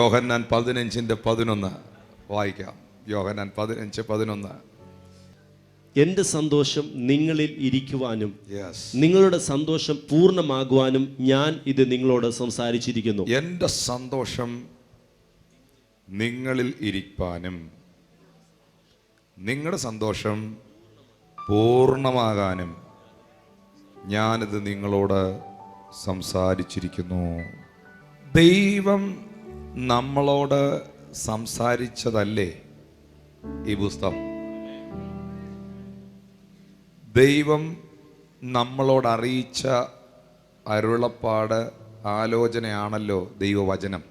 യോഹന്നാൻ 15:11 വായിക്കാം. യോഹന്നാൻ 15:11. എൻ്റെ സന്തോഷം നിങ്ങളിൽ ഇരിക്കുവാനും നിങ്ങളുടെ സന്തോഷം പൂർണ്ണമാകുവാനും ഞാൻ ഇത് നിങ്ങളോട് സംസാരിച്ചിരിക്കുന്നു. എൻ്റെ സന്തോഷം നിങ്ങളിൽ ഇരിക്കാനും നിങ്ങളുടെ സന്തോഷം പൂർണ്ണമാകാനും ഞാനിത് നിങ്ങളോട് സംസാരിച്ചിരിക്കുന്നു. ദൈവം നമ്മളോട് സംസാരിച്ചതല്ലേ ഈ പുസ്തകം? ദൈവം നമ്മളോട് അറിയിച്ച അരുളപ്പാട്, ആലോചനയാണല്ലോ ദൈവവചനം.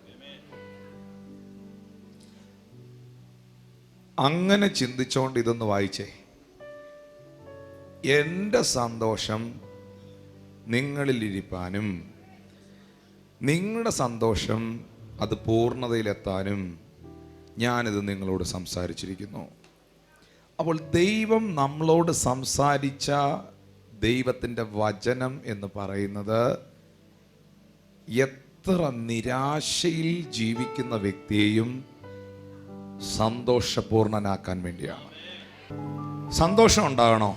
അങ്ങനെ ചിന്തിച്ചുകൊണ്ട് ഇതൊന്ന് വായിച്ചേ. എൻ്റെ സന്തോഷം നിങ്ങളിലിരിപ്പാനും നിങ്ങളുടെ സന്തോഷം അത് പൂർണ്ണതയിലെത്താനും ഞാനിത് നിങ്ങളോട് സംസാരിച്ചിരിക്കുന്നു. അപ്പോൾ ദൈവം നമ്മളോട് സംസാരിച്ച ദൈവത്തിൻ്റെ വചനം എന്ന് പറയുന്നത് എത്ര നിരാശയിൽ ജീവിക്കുന്ന വ്യക്തിയെയും സന്തോഷപൂർണനാക്കാൻ വേണ്ടിയാണ്. സന്തോഷം ഉണ്ടാകണോ?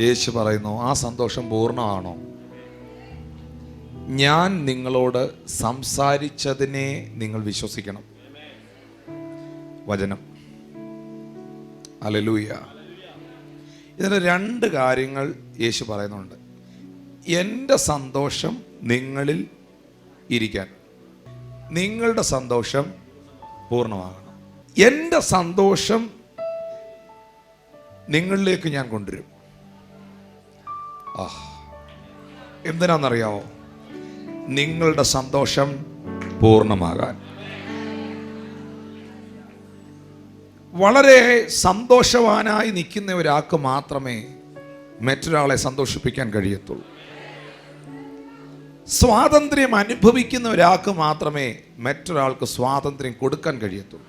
യേശു പറയുന്നു, ആ സന്തോഷം പൂർണ്ണമാണോ? ഞാൻ നിങ്ങളോട് സംസാരിച്ചതിനെ നിങ്ങൾ വിശ്വസിക്കണം. വചനം. ഹല്ലേലൂയ. ഇതിന് രണ്ട് കാര്യങ്ങൾ യേശു പറയുന്നുണ്ട്. എൻ്റെ സന്തോഷം നിങ്ങളിൽ ഇരിക്കാൻ, നിങ്ങളുടെ സന്തോഷം പൂർണ്ണമാകണം. എൻ്റെ സന്തോഷം നിങ്ങളിലേക്ക് ഞാൻ കൊണ്ടുവരും. എന്തിനാണെന്നറിയാവോ? നിങ്ങളുടെ സന്തോഷം പൂർണ്ണമാകാൻ. വളരെ സന്തോഷവാനായി നിൽക്കുന്ന ഒരാൾക്ക് മാത്രമേ മറ്റൊരാളെ സന്തോഷിപ്പിക്കാൻ കഴിയത്തുള്ളൂ. സ്വാതന്ത്ര്യം അനുഭവിക്കുന്ന ഒരാൾക്ക് മാത്രമേ മറ്റൊരാൾക്ക് സ്വാതന്ത്ര്യം കൊടുക്കാൻ കഴിയത്തുള്ളൂ.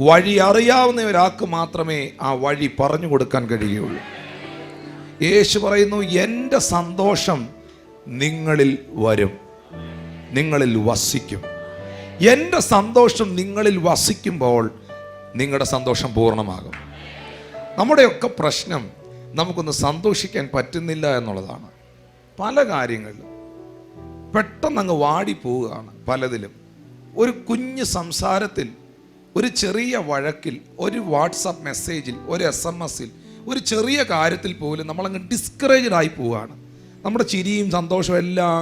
വഴി അറിയാവുന്ന ഒരാൾക്ക് മാത്രമേ ആ വഴി പറഞ്ഞു കൊടുക്കാൻ കഴിയുകയുള്ളൂ. യേശു പറയുന്നു, എൻ്റെ സന്തോഷം നിങ്ങളിൽ വരും, നിങ്ങളിൽ വസിക്കും. എൻ്റെ സന്തോഷം നിങ്ങളിൽ വസിക്കുമ്പോൾ നിങ്ങളുടെ സന്തോഷം പൂർണ്ണമാകും. നമ്മുടെയൊക്കെ പ്രശ്നം നമുക്കൊന്ന് സന്തോഷിക്കാൻ പറ്റുന്നില്ല എന്നുള്ളതാണ്. പല കാര്യങ്ങളിലും പെട്ടെന്ന് അങ്ങ് വാടിപ്പോവുകയാണ്. പലതിലും ഒരു കുഞ്ഞു സംസാരത്തിൽ, ഒരു ചെറിയ വഴക്കിൽ, ഒരു വാട്സാപ്പ് മെസ്സേജിൽ, ഒരു SMS-ൽ, ഒരു ചെറിയ കാര്യത്തിൽ പോലും നമ്മളങ്ങ് ഡിസ്കറേജ്ഡ് ആയി പോവുകയാണ്. നമ്മുടെ ചിരിയും സന്തോഷവും എല്ലാം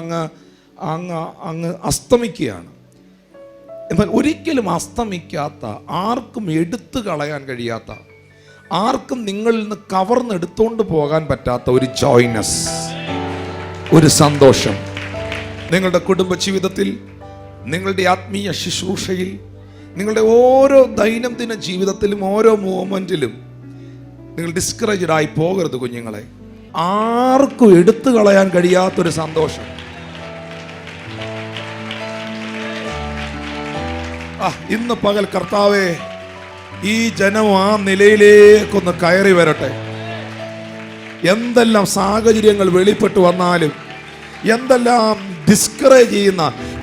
അങ്ങ് അസ്തമിക്കുകയാണ്. എന്നാൽ ഒരിക്കലും അസ്തമിക്കാത്ത, ആർക്കും എടുത്തു കളയാൻ കഴിയാത്ത, ആർക്കും നിങ്ങളിൽ നിന്ന് കവർന്നെടുത്തോണ്ട് പോകാൻ പറ്റാത്ത ഒരു ജോയ്നസ്, ഒരു സന്തോഷം നിങ്ങളുടെ കുടുംബ ജീവിതത്തിൽ, നിങ്ങളുടെ ആത്മീയ ശുശ്രൂഷയിൽ, നിങ്ങളുടെ ഓരോ ദൈനംദിന ജീവിതത്തിലും, ഓരോ മൂമെന്റിലും നിങ്ങൾ ഡിസ്കറേജ്ഡ് ആയി പോകരുത് കുഞ്ഞുങ്ങളെ. ആർക്കും എടുത്തു കളയാൻ കഴിയാത്തൊരു സന്തോഷം. ഇന്ന് പകൽ കർത്താവേ, ഈ ജനം ആ നിലയിലേക്കൊന്ന് കയറി വരട്ടെ. എന്തെല്ലാം സാഹചര്യങ്ങൾ വെളിപ്പെട്ടു വന്നാലും, എന്തെല്ലാം ഡിസ്കറേജ് ചെയ്യുന്ന,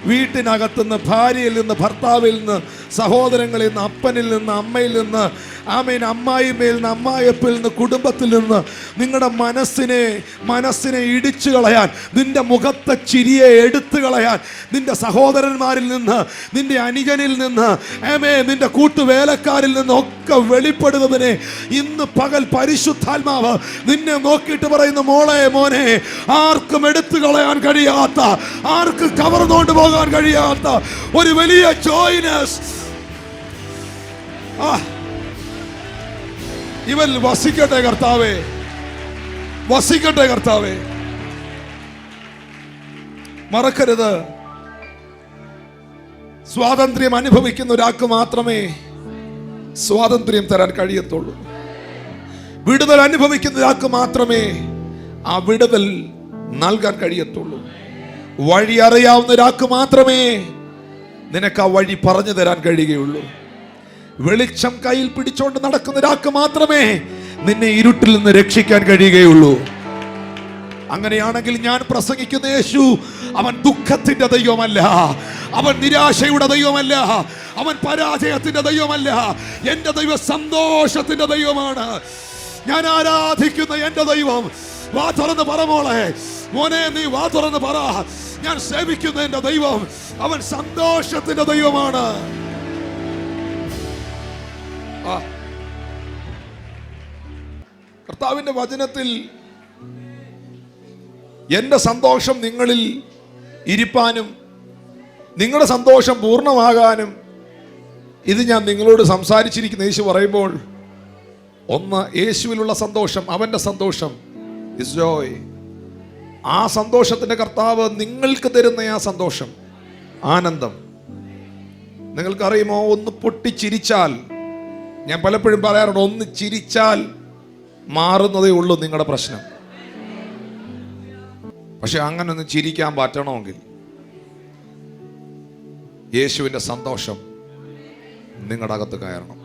വീട്ടിനകത്തുനിന്ന്, ഭാര്യയിൽ നിന്ന്, ഭർത്താവിൽ നിന്ന്, സഹോദരങ്ങളിൽ നിന്ന്, അപ്പനിൽ നിന്ന്, അമ്മയിൽ നിന്ന്, അമ്മായിമ്മയിൽ നിന്ന്, അമ്മായപ്പിൽ നിന്ന്, കുടുംബത്തിൽ നിന്ന് നിങ്ങളുടെ മനസ്സിനെ ഇടിച്ചു കളയാൻ, നിന്റെ മുഖത്തെ ചിരിയെ എടുത്തു കളയാൻ, നിന്റെ സഹോദരന്മാരിൽ നിന്ന്, നിന്റെ അനുജനിൽ നിന്ന്, നിന്റെ കൂട്ടുവേലക്കാരിൽ നിന്നൊക്കെ വെളിപ്പെടുന്നതിനെ ഇന്ന് പകൽ പരിശുദ്ധാത്മാവ് നിന്നെ നോക്കിയിട്ട് പറയുന്നു, മോളെ, മോനെ, ആർക്കും എടുത്തു കളയാൻ കഴിയാത്ത, ആർക്കും കവർന്നുകൊണ്ട് പോകാൻ കഴിയാത്ത ഒരു വലിയ ജോയ്നസ് ഇവൻ വസിക്കട്ടെ കർത്താവേ, വസിക്കട്ടെ കർത്താവേ. മറക്കരുത്, സ്വാതന്ത്ര്യം അനുഭവിക്കുന്ന ഒരാൾക്ക് മാത്രമേ സ്വാതന്ത്ര്യം തരാൻ കഴിയത്തുള്ളൂ. വിടുതൽ അനുഭവിക്കുന്ന ഒരാൾക്ക് മാത്രമേ ആ വിടുതൽ നൽകാൻ കഴിയത്തുള്ളൂ. വഴി അറിയാവുന്ന ഒരാൾക്ക് മാത്രമേ നിനക്ക് ആ വഴി പറഞ്ഞു തരാൻ കഴിയുകയുള്ളൂ. വെളിച്ചം കയ്യിൽ പിടിച്ചുകൊണ്ട് നടക്കുന്ന ഒരാൾക്ക് മാത്രമേ നിന്നെ ഇരുട്ടിൽ നിന്ന് രക്ഷിക്കാൻ കഴിയുകയുള്ളൂ. അങ്ങനെയാണെങ്കിൽ ഞാൻ പ്രസംഗിക്കുന്ന യേശു അവൻ ദുഃഖത്തിന്റെ ദൈവമല്ല, അവൻ നിരാശയുടെ ദൈവമല്ല, അവൻ പരാജയത്തിന്റെ ദൈവമല്ല. എൻ്റെ ദൈവം സന്തോഷത്തിന്റെ ദൈവമാണ്. ഞാൻ ആരാധിക്കുന്ന എൻ്റെ ദൈവം, വാ തുറന്ന് പറ മോളെ, മോനെ നീ വാ തുറന്ന് പറ, ഞാൻ സേവിക്കുന്ന എൻ്റെ ദൈവം അവൻ സന്തോഷത്തിന്റെ ദൈവമാണ്. കർത്താവിന്റെ വചനത്തിൽ എൻ്റെ സന്തോഷം നിങ്ങളിൽ ഇരിപ്പാനും നിങ്ങളുടെ സന്തോഷം പൂർണ്ണമാകാനും ഇത് ഞാൻ നിങ്ങളോട് സംസാരിച്ചിരിക്കുന്ന യേശു പറയുമ്പോൾ, ഒന്ന് യേശുവിലുള്ള സന്തോഷം, അവൻ്റെ സന്തോഷം ഇസ് ജോയ്. ആ സന്തോഷത്തിൻ്റെ കർത്താവ് നിങ്ങൾക്ക് തരുന്ന ആ സന്തോഷം, ആനന്ദം. നിങ്ങൾക്കറിയുമോ, ഒന്ന് പൊട്ടിച്ചിരിച്ചാൽ, ഞാൻ പലപ്പോഴും പറയാറുണ്ട്, ഒന്ന് ചിരിച്ചാൽ മാറുന്നതേ ഉള്ളൂ നിങ്ങളുടെ പ്രശ്നം. പക്ഷെ അങ്ങനെ ഒന്ന് ചിരിക്കാൻ പറ്റണമെങ്കിൽ യേശുവിൻ്റെ സന്തോഷം നിങ്ങളുടെ അകത്ത് കയറണം.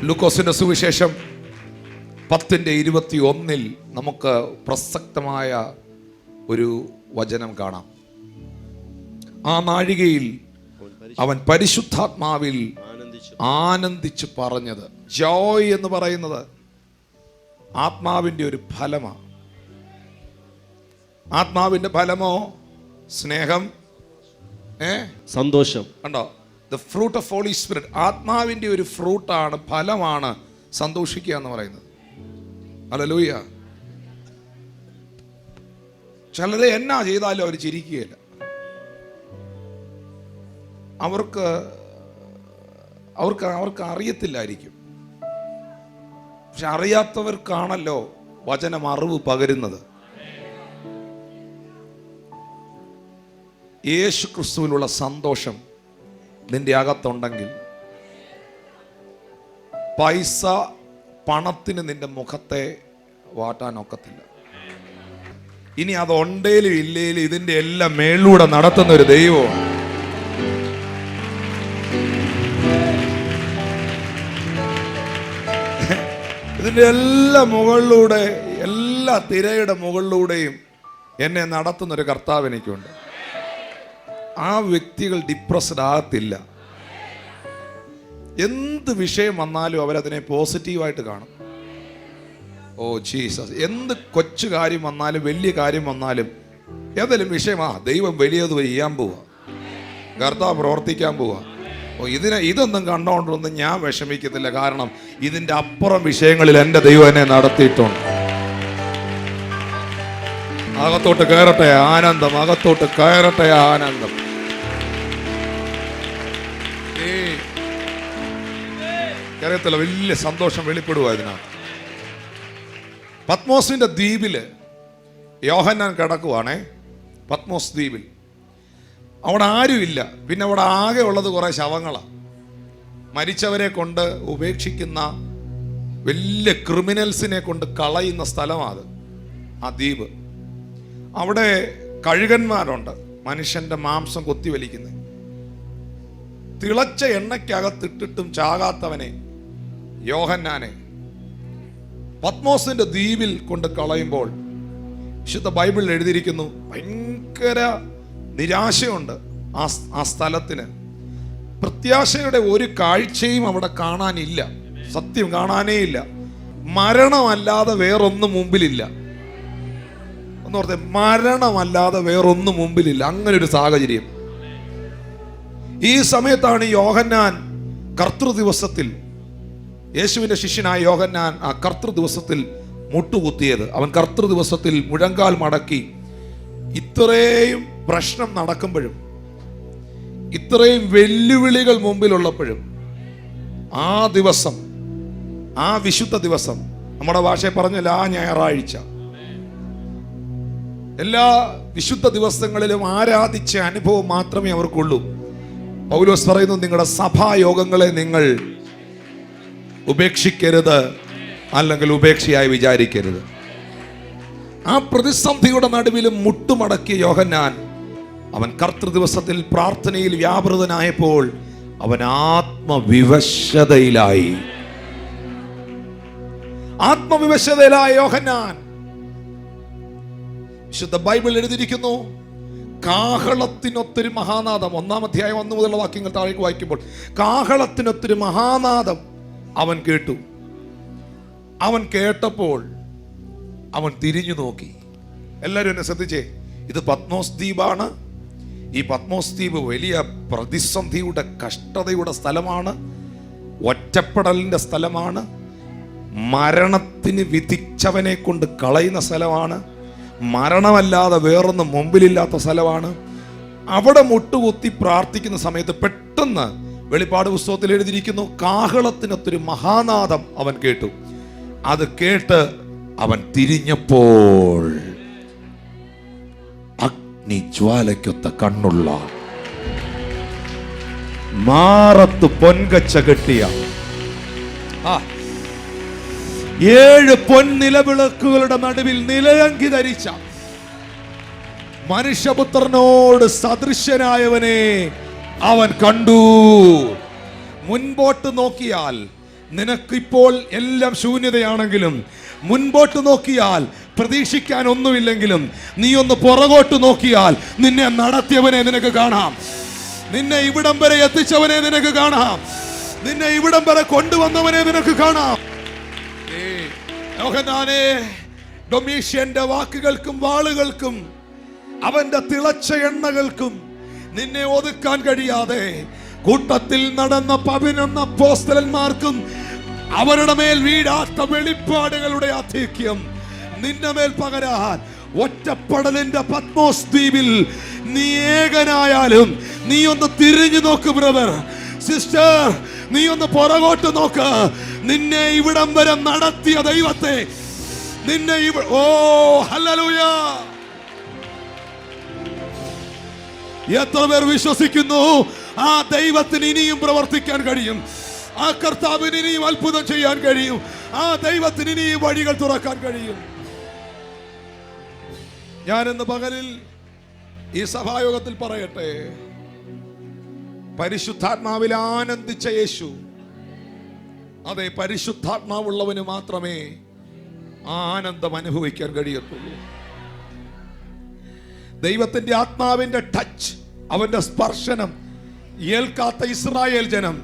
ലൂക്കോസിന്റെ സുവിശേഷം 10:21 നമുക്ക് പ്രസക്തമായ ഒരു വചനം കാണാം. ആ നാഴികയിൽ അവൻ പരിശുദ്ധാത്മാവിൽ ആനന്ദിച്ചു പറഞ്ഞത്. ജോയ് എന്ന് പറയുന്നത് ആത്മാവിൻ്റെ ഒരു ഫലമാണ്. ആത്മാവിൻ്റെ ഫലമോ സ്നേഹം, സന്തോഷം. കണ്ടോ, the fruit of holy spirit. ആത്മാവിൻ്റെ ഒരു ഫ്രൂട്ടാണ്, ഫലമാണ് സന്തോഷിക്കുക എന്ന് പറയുന്നത്. ഹല്ലേലൂയ. ചിലരെ എന്നാ ചെയ്താലും അവർ ചിരിക്കുകയില്ല. അവർക്ക് അറിയത്തില്ലായിരിക്കും. പക്ഷെ അറിയാത്തവർക്കാണല്ലോ വചനം അറിവ് പകരുന്നത്. യേശു ക്രിസ്തുവിലുള്ള സന്തോഷം നിന്റെ അകത്തുണ്ടെങ്കിൽ പൈസ, പണത്തിന് നിന്റെ മുഖത്തെ വാട്ടാനൊക്കത്തില്ല. ഇനി അത് ഉണ്ടേലും ഇല്ലേലും ഇതിന്റെ എല്ലാം മേളിലൂടെ നടത്തുന്ന ഒരു ദൈവമാണ്. ഇതിന്റെ എല്ലാ മുകളിലൂടെ, എല്ലാ തിരയുടെ മുകളിലൂടെയും എന്നെ നടത്തുന്നൊരു കർത്താവ് എനിക്കുണ്ട്. ആ വ്യക്തികൾ ഡിപ്രസ്ഡ് ആകത്തില്ല. എന്ത് വിഷയം വന്നാലും അവരതിനെ പോസിറ്റീവായിട്ട് കാണും. Oh Jesus. എന്ത് കൊച്ചു കാര്യം വന്നാലും വലിയ കാര്യം വന്നാലും ഏതെങ്കിലും വിഷയമാ, ദൈവം വലിയത് ചെയ്യാൻ പോവാ, കർത്താവ് പ്രവർത്തിക്കാൻ പോവാ. ഓ ഇതൊന്നും കണ്ടോണ്ടൊന്നും ഞാൻ വിഷമിക്കത്തില്ല. കാരണം ഇതിൻ്റെ അപ്പുറം വിഷയങ്ങളിൽ എൻ്റെ ദൈവം എന്നെ നടത്തിയിട്ടുണ്ട്. അകത്തോട്ട് കയറട്ടെ ആനന്ദം, അകത്തോട്ട് കയറട്ടെ ആനന്ദം. കേരളത്തിലെ വലിയ സന്തോഷം വെളിപ്പെടുക ഇതിനകത്ത്. പത്മോസിന്റെ ദ്വീപില് യോഹന്നാൻ കിടക്കുവാണേ. പത്മോസ് ദ്വീപിൽ അവിടെ ആരുമില്ല. പിന്നെ അവിടെ ആകെ ഉള്ളത് കുറെ ശവങ്ങളാണ്. മരിച്ചവരെ കൊണ്ട് ഉപേക്ഷിക്കുന്ന വലിയ ക്രിമിനൽസിനെ കൊണ്ട് കളയുന്ന സ്ഥലമാണ് ആ ദ്വീപ്. അവിടെ കഴുകന്മാരുണ്ട്, മനുഷ്യന്റെ മാംസം കൊത്തിവലിക്കുന്നത്. തിളച്ച എണ്ണയ്ക്കകത്തിട്ടിട്ടും ചാകാത്തവനെ, യോഹന്നാനെ, പത്മോസിന്റെ ദ്വീപിൽ കൊണ്ട് കളയുമ്പോൾ വിശുദ്ധ ബൈബിളിൽ എഴുതിയിരിക്കുന്നു, ഭയങ്കര നിരാശയുണ്ട് ആ സ്ഥലത്തിന്. പ്രത്യാശയുടെ ഒരു കാഴ്ചയും അവിടെ കാണാനില്ല. സത്യം കാണാനേ ഇല്ല. മരണമല്ലാതെ വേറൊന്നും മുമ്പിലില്ല. ഒന്ന് ഓർത്തെ, മരണമല്ലാതെ വേറൊന്നും മുമ്പിലില്ല. അങ്ങനെ ഒരു സാഹചര്യം. ഈ സമയത്താണ് യോഹന്നാൻ കർത്തൃ ദിവസത്തിൽ, യേശുവിന്റെ ശിഷ്യനായ യോഹന്നാൻ ആ കർത്തൃ ദിവസത്തിൽ മുട്ടുകുത്തിയത്. അവൻ കർത്തൃ ദിവസത്തിൽ മുഴങ്കാൽ മടക്കി. ഇത്രയും പ്രശ്നം നടക്കുമ്പോഴും, ഇത്രയും വെല്ലുവിളികൾ മുമ്പിലുള്ളപ്പോഴും, ആ ദിവസം, ആ വിശുദ്ധ ദിവസം, നമ്മുടെ ഭാഷയിൽ പറഞ്ഞാൽ ആ ഞായറാഴ്ച, എല്ലാ വിശുദ്ധ ദിവസങ്ങളിലും ആരാധിച്ച അനുഭവം മാത്രമേ അവർക്കുള്ളൂ. പൗലോസ് പറയുന്നു, നിങ്ങളുടെ സഭായോഗങ്ങളെ നിങ്ങൾ ഉപേക്ഷിക്കരുത്, അല്ലെങ്കിൽ ഉപേക്ഷയായി വിചാരിക്കരുത്. ആ പ്രതിസന്ധിയുടെ നടുവിലും മുട്ടുമടക്കിയ യോഹന്നാൻ, അവൻ കർത്തൃ ദിവസത്തിൽ പ്രാർത്ഥനയിൽ വ്യാപൃതനായപ്പോൾ അവൻ ആത്മവിവശതയിലായി. ആത്മവിവശതയിലായ യോഹന്നാൻ, വിശുദ്ധ ബൈബിൾ എഴുതിയിരിക്കുന്നു, കാഹളത്തിനൊത്തൊരു മഹാനാദം. 1-ാം അധ്യായം 1 മുതലുള്ള വാക്യങ്ങൾ താഴേക്ക് വായിക്കുമ്പോൾ കാഹളത്തിനൊത്തൊരു മഹാനാദം അവൻ കേട്ടു. അവൻ കേട്ടപ്പോൾ അവൻ തിരിഞ്ഞു നോക്കി. എല്ലാവരും എന്നെ ശ്രദ്ധിച്ചേ, ഇത് പത്മോസ് ദ്വീപാണ്. ഈ പത്മോസ് ദ്വീപ് വലിയ പ്രതിസന്ധിയുടെ, കഷ്ടതയുടെ സ്ഥലമാണ്, ഒറ്റപ്പെടലിൻ്റെ സ്ഥലമാണ്, മരണത്തിന് വിധിച്ചവനെ കൊണ്ട് കളയുന്ന സ്ഥലമാണ്, മരണമല്ലാതെ വേറൊന്നും മുമ്പിലില്ലാത്ത സ്ഥലമാണ്. അവിടെ മുട്ടുകുത്തി പ്രാർത്ഥിക്കുന്ന സമയത്ത് പെട്ടെന്ന് വെളിപ്പാട് പുസ്തകത്തിൽ എഴുതിയിരിക്കുന്നു, കാഹളത്തിനൊത്തൊരു മഹാനാദം അവൻ കേട്ടു. അത് കേട്ട് അവൻ തിരിഞ്ഞപ്പോൾ അഗ്നിജ്വാലയ്ക്കൊത്ത കണ്ണുള്ള, മാറത്ത് പൊൻകച്ച കെട്ടിയ 7 പൊൻനിലവിളക്കുകളുടെ നടുവിൽ നിലയങ്കി ധരിച്ച മനുഷ്യപുത്രനോട് സദൃശനായവനെ അവൻ കണ്ടു. മുൻപോട്ട് നോക്കിയാൽ നിനക്കിപ്പോൾ എല്ലാം ശൂന്യതയാണെങ്കിലും, മുൻപോട്ട് നോക്കിയാൽ പ്രതീക്ഷിക്കാൻ ഒന്നുമില്ലെങ്കിലും, നീ ഒന്ന് പുറകോട്ട് നോക്കിയാൽ നിന്നെ നടത്തിയവനെ നിനക്ക് കാണാം, നിന്നെ ഇവിടം വരെ എത്തിച്ചവനെ നിനക്ക് കാണാം, നിന്നെ ഇവിടം വരെ കൊണ്ടുവന്നവനെ നിനക്ക് കാണാം. ഡൊമീഷ്യന്റെ വാക്കുകൾക്കും വാളുകൾക്കും അവന്റെ തിളച്ച എണ്ണകൾക്കും നിന്നെ ഒതുക്കാൻ കഴിയാതെ, കൂട്ടത്തിൽ നടന്ന 11 അപ്പോസ്തലന്മാർക്കും അവരുടെ മേൽ വീഴാത്ത വെളിപ്പാടുകളുടെ ആധിക്യം നിന്റെ മേൽ പകരാൻ ഒറ്റപ്പെടലിന്റെ പത്മോസ് ദ്വീപിൽ നീ ഏകനായാലും നീ ഒന്ന് തിരിഞ്ഞു നോക്ക് ബ്രദർ, സിസ്റ്റർ, നീ ഒന്ന് പുറകോട്ട് നോക്ക്. നിന്നെ ഇവിടം വരെ നടത്തിയ ദൈവത്തെ, നിന്നെ ഓ ഹല്ലേലൂയ! എത്ര പേർ വിശ്വസിക്കുന്നു ആ ദൈവത്തിന് ഇനിയും പ്രവർത്തിക്കാൻ കഴിയും, ആ കർത്താവിന് ഇനിയും അത്ഭുതം ചെയ്യാൻ കഴിയും, ആ ദൈവത്തിന് ഇനിയും വഴികൾ തുറക്കാൻ കഴിയും? ഞാനിന്ന് പകലിൽ ഈ സഭായോഗത്തിൽ പറയട്ടെ, പരിശുദ്ധാത്മാവിൽ ആനന്ദിച്ച യേശു, അതെ, പരിശുദ്ധാത്മാവുള്ളവന് മാത്രമേ ആ ആനന്ദം അനുഭവിക്കാൻ കഴിയത്തുള്ളൂ. ദൈവത്തിന്റെ ആത്മാവിന്റെ ടച്ച്, അവന്റെ സ്പർശനം ഏൽക്കാത്ത ഇസ്രായേൽ ജനം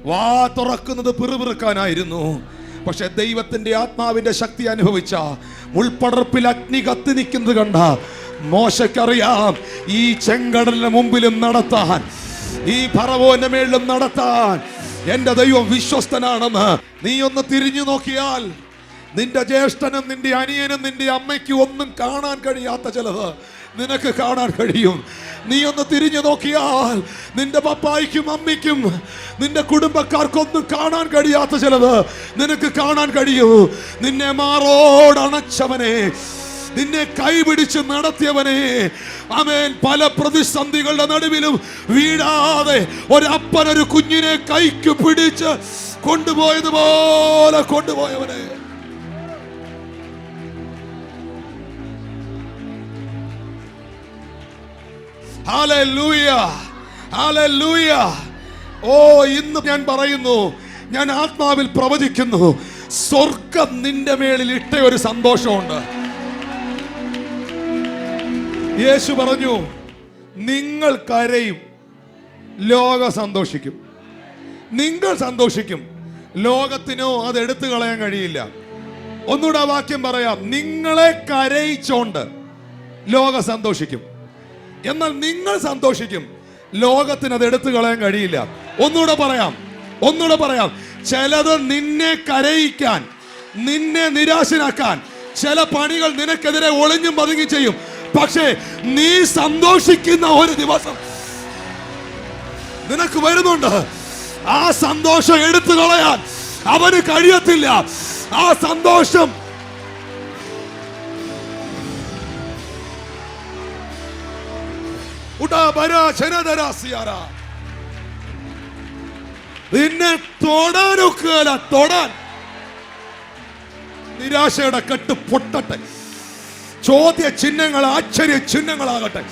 വാ തുറക്കുന്നത് പിറുപിറുക്കാനായിരുന്നു. പക്ഷെ ദൈവത്തിന്റെ ആത്മാവിന്റെ ശക്തി അനുഭവിച്ച, മുൾപ്പടർപ്പിൽ അഗ്നി കത്തി നിൽക്കുന്നത് കണ്ട മോശയ്ക്കറിയാം, ഈ ചെങ്കടലിന് മുമ്പിലും നടത്താൻ, ഈ ഫറവോന്റെ മേളിലും നടത്താൻ എന്റെ ദൈവം വിശ്വസ്തനാണെന്ന്. നീ ഒന്ന് തിരിഞ്ഞു നോക്കിയാൽ നിന്റെ ജ്യേഷ്ഠനും നിന്റെ അനിയനും നിന്റെ അമ്മയ്ക്കും ഒന്നും കാണാൻ കഴിയാത്ത ചിലത് നിനക്ക് കാണാൻ കഴിയും. നീ ഒന്ന് തിരിഞ്ഞു നോക്കിയാൽ നിന്റെ പപ്പായ്ക്കും അമ്മയ്ക്കും നിന്റെ കുടുംബക്കാർക്കൊന്നും കാണാൻ കഴിയാത്ത ചിലത് നിനക്ക് കാണാൻ കഴിയും. നിന്നെ മാറോടണച്ചവനെ, നിന്നെ കൈപിടിച്ച് നടത്തിയവനെ, ആമേൻ, പല പ്രതിസന്ധികളുടെ നടുവിലും വീഴാതെ ഒരപ്പൻ ഒരു കുഞ്ഞിനെ കൈക്ക് പിടിച്ച് കൊണ്ടുപോയതുപോലെ കൊണ്ടുപോയവനെ. Hallelujah, hallelujah. ഓ, ഇന്ന് ഞാൻ പറയുന്നു, ഞാൻ ആത്മാവിൽ പ്രവചിക്കുന്നു, സ്വർഗം നിന്റെ മേളിൽ ഇട്ട ഒരു സന്തോഷമുണ്ട്. യേശു പറഞ്ഞു, നിങ്ങൾ കരയും, ലോകം സന്തോഷിക്കും. നിങ്ങൾ സന്തോഷിക്കും, ലോകത്തിനോ അത് എടുത്തു കളയാൻ കഴിയില്ല. ഒന്നുകൂടെ വാക്യം പറയാം, നിങ്ങളെ കരയിച്ചോണ്ട് ലോകം സന്തോഷിക്കും, എന്നാൽ നിങ്ങൾ സന്തോഷിക്കും, ലോകത്തിന് അത് എടുത്തു കളയാൻ കഴിയില്ല. ഒന്നുകൂടെ പറയാം, ചിലത് നിന്നെ കരയിക്കാൻ, നിന്നെ നിരാശനാക്കാൻ, ചില പണികൾ നിനക്കെതിരെ ഒളിഞ്ഞും പതുങ്ങി ചെയ്യും. പക്ഷേ നീ സന്തോഷിക്കുന്ന ഒരു ദിവസം നിനക്ക് വരുന്നുണ്ട്. ആ സന്തോഷം എടുത്തു കളയാൻ അവന് കഴിയത്തില്ല. ആ സന്തോഷം നിന്നെ തൊടാനൊക്കുകയല്ല, തൊടാൻ. നിരാശയുടെ കെട്ട് പൊട്ടട്ടെ, ചോദ്യ ചിഹ്നങ്ങൾ ആശ്ചര്യ ചിഹ്നങ്ങളാകട്ടെ.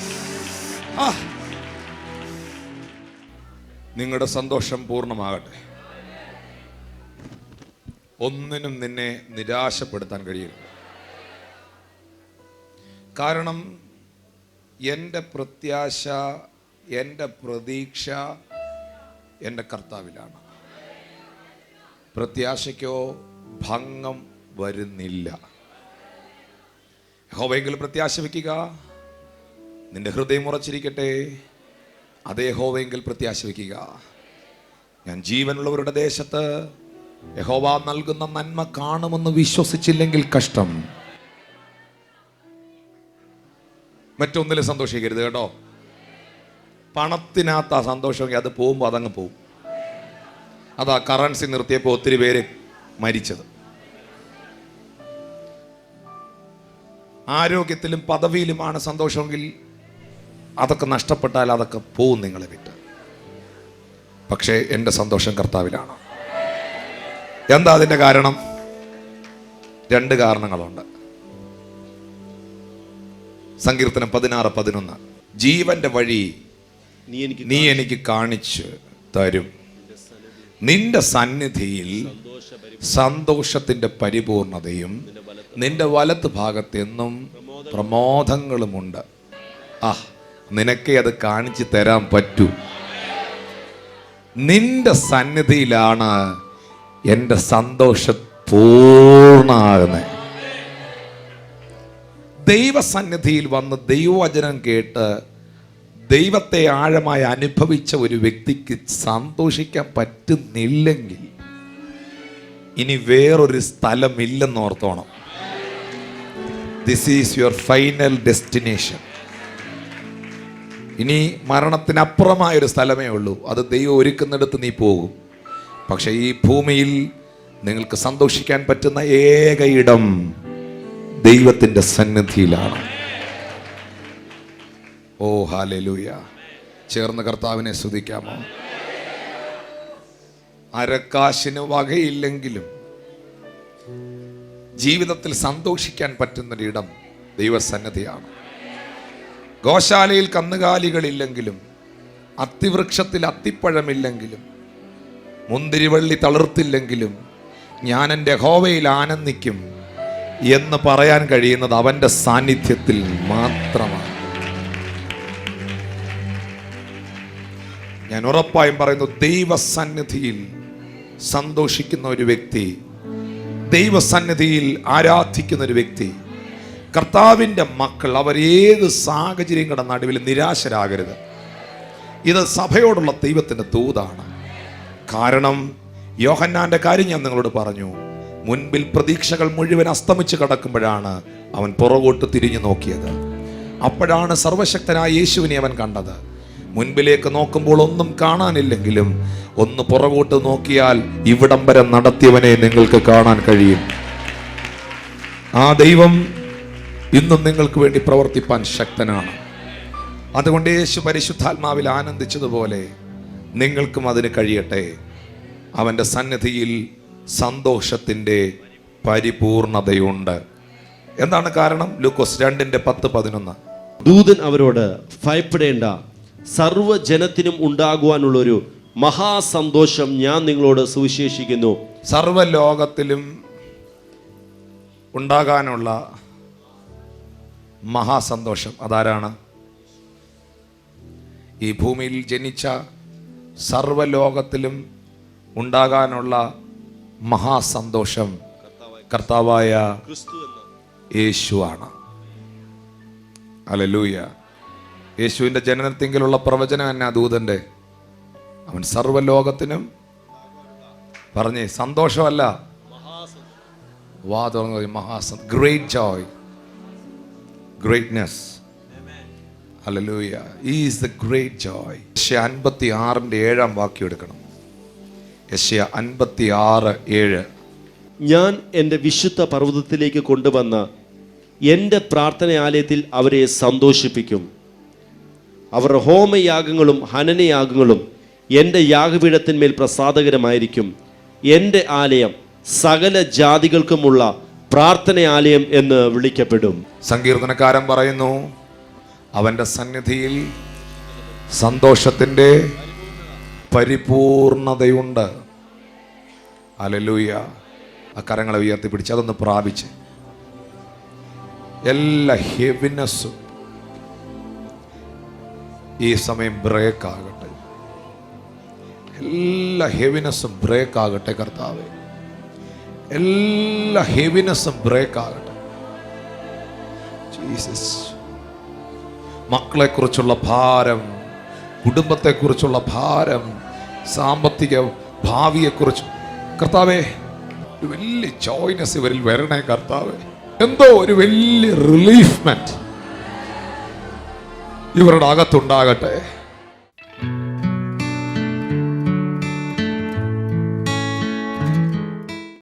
നിങ്ങളുടെ സന്തോഷം പൂർണ്ണമാകട്ടെ. ഒന്നിനും നിന്നെ നിരാശപ്പെടുത്താൻ കഴിയില്ല. കാരണം എൻ്റെ പ്രത്യാശ, എൻ്റെ പ്രതീക്ഷ എൻ്റെ കർത്താവിലാണ്. പ്രത്യാശയ്ക്കോ ഭംഗം വരുന്നില്ല. യഹോവയെങ്കിൽ പ്രത്യാശ വയ്ക്കുക. നിന്റെ ഹൃദയം ഉറച്ചിരിക്കട്ടെ. അതേ യഹോവയെങ്കിൽ പ്രത്യാശ വയ്ക്കുക. ഞാൻ ജീവനുള്ളവരുടെ ദേശത്ത് യഹോവ നൽകുന്ന നന്മ കാണുമെന്ന് വിശ്വസിച്ചില്ലെങ്കിൽ കഷ്ടം. മറ്റൊന്നിലും സന്തോഷിക്കരുത് കേട്ടോ. പണത്തിനകത്ത് ആ സന്തോഷമെങ്കിൽ അത് പോകുമ്പോൾ അതങ്ങ് പോകും. അതാ കറൻസി നിർത്തിയപ്പോൾ ഒത്തിരി പേര് മരിച്ചത്. ആരോഗ്യത്തിലും പദവിയിലുമാണ് സന്തോഷമെങ്കിൽ അതൊക്കെ നഷ്ടപ്പെട്ടാൽ അതൊക്കെ പോവും നിങ്ങളെ വിട്ട്. പക്ഷേ എൻ്റെ സന്തോഷം കർത്താവിലാണ്. എന്താ അതിൻ്റെ കാരണം? 2 കാരണങ്ങളുണ്ട്. സങ്കീർത്തനം 16:11, ജീവന്റെ വഴി നീ എനിക്ക് കാണിച്ചു തരും, നിന്റെ സന്നിധിയിൽ സന്തോഷത്തിന്റെ പരിപൂർണതയും നിന്റെ വലത്ത് ഭാഗത്തെന്നും പ്രമോദങ്ങളുമുണ്ട്. നിനക്കേ അത് കാണിച്ചു തരാൻ പറ്റൂ. നിന്റെ സന്നിധിയിലാണ് എൻ്റെ സന്തോഷം പൂർണ്ണമാകുന്നത്. ദൈവസന്നിധിയിൽ വന്ന് ദൈവവചനം കേട്ട് ദൈവത്തെ ആഴമായി അനുഭവിച്ച ഒരു വ്യക്തിക്ക് സന്തോഷിക്കാൻ പറ്റുന്നില്ലെങ്കിൽ ഇനി വേറൊരു സ്ഥലമില്ലെന്ന് ഓർത്തോണം. This is your final destination. ഇനി മരണത്തിനപ്പുറമായൊരു സ്ഥലമേ ഉള്ളൂ. അത് ദൈവം ഒരുക്കുന്നിടത്ത് നീ പോകും. പക്ഷെ ഈ ഭൂമിയിൽ നിങ്ങൾക്ക് സന്തോഷിക്കാൻ പറ്റുന്ന ഏക ഇടം ദൈവത്തിൻ്റെ സന്നിധിയിലാണ്. ഓ ഹല്ലേലൂയ. ചേർന്ന് കർത്താവിനെ സ്തുതിക്കാമോ? അരക്കാശിന് വകയില്ലെങ്കിലും ജീവിതത്തിൽ സന്തോഷിക്കാൻ പറ്റുന്നൊരിടം ദൈവസന്നിധിയാണ്. ഗോശാലയിൽ കന്നുകാലികളില്ലെങ്കിലും, അത്തിവൃക്ഷത്തിൽ അത്തിപ്പഴമില്ലെങ്കിലും, മുന്തിരിവള്ളി തളിർത്തില്ലെങ്കിലും ഞാൻ എൻ്റെ യഹോവയിൽ ആനന്ദിക്കും എന്ന് പറയാൻ കഴിയുന്നത് അവൻ്റെ സാന്നിധ്യത്തിൽ മാത്രമാണ്. ഞാൻ ഉറപ്പായും പറയുന്നു, ദൈവസന്നിധിയിൽ സന്തോഷിക്കുന്ന ഒരു വ്യക്തി, ദൈവസന്നിധിയിൽ ആരാധിക്കുന്ന ഒരു വ്യക്തി, കർത്താവിൻ്റെ മക്കൾ, അവർ ഏത് സാഹചര്യങ്ങളുടെ നടുവിൽ നിരാശരാകരുത്. ഇത് സഭയോടുള്ള ദൈവത്തിൻ്റെ ദൂതാണ്. കാരണം യോഹന്നാന്റെ കാര്യം ഞാൻ നിങ്ങളോട് പറഞ്ഞു. മുൻപിൽ പ്രതീക്ഷകൾ മുഴുവൻ അസ്തമിച്ച് കിടക്കുമ്പോഴാണ് അവൻ പുറകോട്ട് തിരിഞ്ഞു നോക്കിയത്. അപ്പോഴാണ് സർവശക്തനായ യേശുവിനെ അവൻ കണ്ടത്. മുൻപിലേക്ക് നോക്കുമ്പോൾ ഒന്നും കാണാനില്ലെങ്കിലും ഒന്ന് പുറകോട്ട് നോക്കിയാൽ ഇവിടം വരെ നടത്തിയവനെ നിങ്ങൾക്ക് കാണാൻ കഴിയും. ആ ദൈവം ഇന്നും നിങ്ങൾക്ക് വേണ്ടി പ്രവർത്തിപ്പാൻ ശക്തനാണ്. അതുകൊണ്ട് യേശു പരിശുദ്ധാത്മാവിൽ ആനന്ദിച്ചതുപോലെ നിങ്ങൾക്കും അതിന് കഴിയട്ടെ. അവൻ്റെ സന്നിധിയിൽ സന്തോഷത്തിൻ്റെ പരിപൂർണതയുണ്ട്. എന്താണ് കാരണം? ലൂക്കോസ് 2:10-11. ദൂതൻ അവരോട്, ഭയപ്പെടേണ്ട, സർവ്വജനത്തിനും ഉണ്ടാകുവാനുള്ളൊരു മഹാസന്തോഷം ഞാൻ നിങ്ങളോട് സുവിശേഷിക്കുന്നു. സർവ്വലോകത്തിലും ഉണ്ടാകാനുള്ള മഹാസന്തോഷം അതാരാണ്? ഈ ഭൂമിയിൽ ജനിച്ച സർവ്വലോകത്തിലും ഉണ്ടാകാനുള്ള മഹാസന്തോഷം കർത്താവായ യേശുവാണ്. ഹല്ലേലൂയ. യേശുവിൻ്റെ ജനനത്തിങ്കിലുള്ള പ്രവചനം എന്നാ ദൂതൻ്റെ? അവൻ സർവ്വലോകത്തിനും പറഞ്ഞേ സന്തോഷമല്ല, വാ തുറന്നു great Joy, greatness. Hallelujah. He is the great joy. യെശയ്യാ 56:7 വാക്യം എടുക്കണം. യെശയ്യാ 56:7. ഞാൻ എൻ്റെ വിശുദ്ധ പർവ്വതത്തിലേക്ക് കൊണ്ടുവന്ന എൻ്റെ പ്രാർത്ഥനാലയത്തിൽ അവരെ സന്തോഷിപ്പിക്കും. അവർ ഹോമയാഗങ്ങളും ഹനനയാഗങ്ങളും എൻ്റെ യാഗപീഠത്തിന്മേൽ പ്രസാദകരമായിരിക്കും. എൻ്റെ ആലയം സകല ജാതികൾക്കുമുള്ള പ്രാർത്ഥനയാലയം എന്ന് വിളിക്കപ്പെടും. സങ്കീർത്തനക്കാരൻ പറയുന്നു, അവൻ്റെ സന്നിധിയിൽ സന്തോഷത്തിൻ്റെ പരിപൂർണതയുണ്ട്. ഹല്ലേലൂയ. ആ കരങ്ങളെ ഉയർത്തിപ്പിടിച്ച് അതൊന്ന് പ്രാപിച്ച് എല്ലാ ഹെവിനെസ്സും ഈ സമയം ബ്രേക്ക് ആകട്ടെ. എല്ലാ ഹെവിനെസ്സും ബ്രേക്ക് ആകട്ടെ കർത്താവേ. എല്ലാ ഹെവിനെസ്സും ബ്രേക്ക് ആകട്ടെ ജീസസ്. മക്കളെക്കുറിച്ചുള്ള ഭാരം, കുടുംബത്തെക്കുറിച്ചുള്ള ഭാരം, സാമ്പത്തിക ഭാവിയെക്കുറിച്ച് കർത്താവേ ഒരു വലിയ ജോയ്നെസ് ഇവരിൽ വരണേ കർത്താവേ. എന്തോ ഒരു വലിയ റിലീഫ്മെന്റ് ഇവരുടെ അകത്തുണ്ടാകട്ടെ.